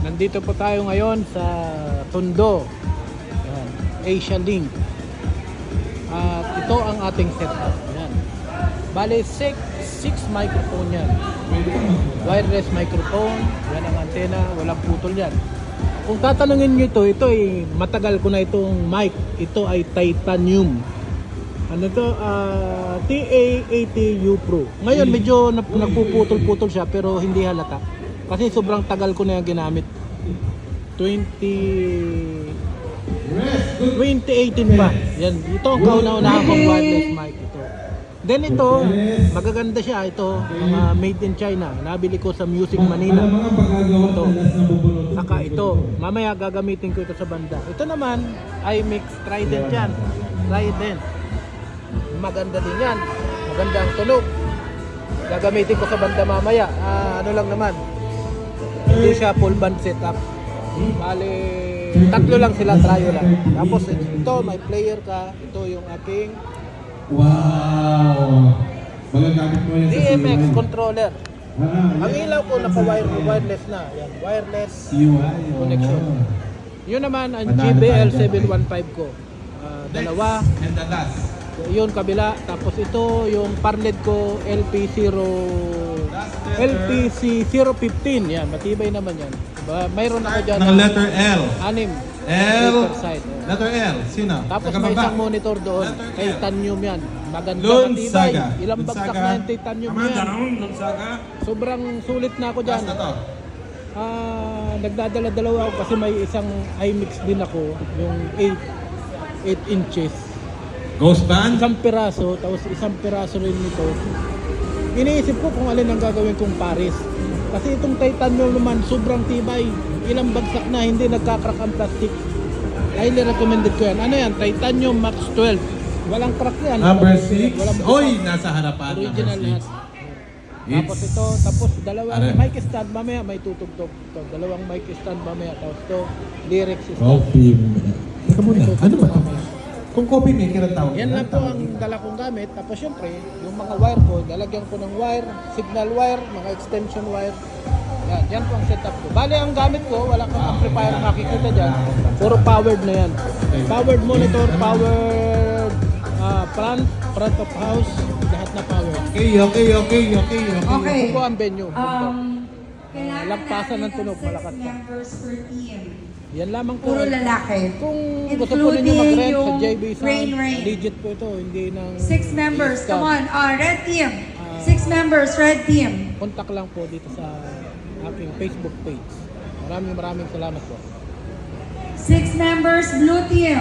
Nandito po tayo ngayon sa Tondo. Ayan, Asia Link. At ito ang ating setup. Ayan. Bale, 6 microphone yan. Wireless microphone. Yan ang antena. Walang putol yan. Kung tatanungin nyo ito ay matagal ko na itong mic. Ito ay titanium. Ano to? TA80U Pro. Ngayon medyo nagpuputol-putol siya pero hindi halata. Kasi sobrang tagal ko na yung ginamit. 2018 pa. Yan. Ito ang kauna-unahan kong wireless mic ito. Then ito, magaganda siya. Ito, mga made in China. Nabili ko sa Music Manila. Ito. Saka ito. Mamaya gagamitin ko ito sa banda. Ito naman, iMix Trident yan. Trident. Maganda din yan. Maganda ang tunog. Gagamitin ko sa banda mamaya. Ano lang naman. Hindi siya full band setup. Bale, tatlo lang sila, trio lang. Tapos ito, may player ka. Ito yung aking wow! Magagamit mo yan sa DMX CY. controller. Ang ilaw ko naka-wireless na. Yan, wireless CY. connection. Yun naman ang Madami JBL tayo dyan. 715 ko. Dalawa. And the last. Yun kabila. Tapos ito yung parled ko LPC015. Yan, matibay naman yan. Mayroon ako dyan Ng letter L. 6 L. per side. Letter L. Sino? Tapos may Nakababa. isang monitor doon. Letter L. Titanium yan. Maganda Lon matibay. Saga. Ilang Lon bagsak Saga. na yung titanium yan. Saga. Sobrang sulit na ako dyan. Last na to. Nagdadala-dalawa ako kasi may isang iMix din ako. Yung 8 inches. Ghost band. Isang piraso, tapos isang piraso rin nito. Iniisip ko kung alin ang gagawin kong pares. Kasi itong titanium naman, sobrang tibay. Ilang bagsak na, hindi nagkakrak ang plastic. Highly recommended ko yan. Ano yan? Titanium Max 12. Walang crack yan. Number Walang 6. bagsak. Oy, nasa harapan. Original Number lahat. 6. Tapos ito, tapos dalawang Ano? mic stand mamaya may tutugtog. Ito, dalawang mic stand mamaya. Tapos ito, lyrics stand. Coffee. Teka muna. May Ano tutugtog ba? mamaya. Kung coffee maker ang tawag. Yan lang po ang dala kong gamit. Tapos syempre, yung mga wire ko, dalagyan ko ng wire, signal wire, mga extension wire. Yan po ang setup ko. Bale, ang gamit ko, wala kang amplifier na makikita dyan. Puro powered na yan. Powered monitor, powered front of house, lahat na powered. Okay. Okay. Ito po ang venue. Kailangan Lampasan ng tunog, natin malakas pa. 6 members per team. Yan lamang po. Puro lalaki. Kung gusto po ninyo mag-rent sa Including JB yung Sound, Rain. legit po ito, hindi ng 6 members. discount. Come on. Red team. 6 members, red team. Contact lang po dito sa aking Facebook page. Maraming salamat po. 6 members, blue team.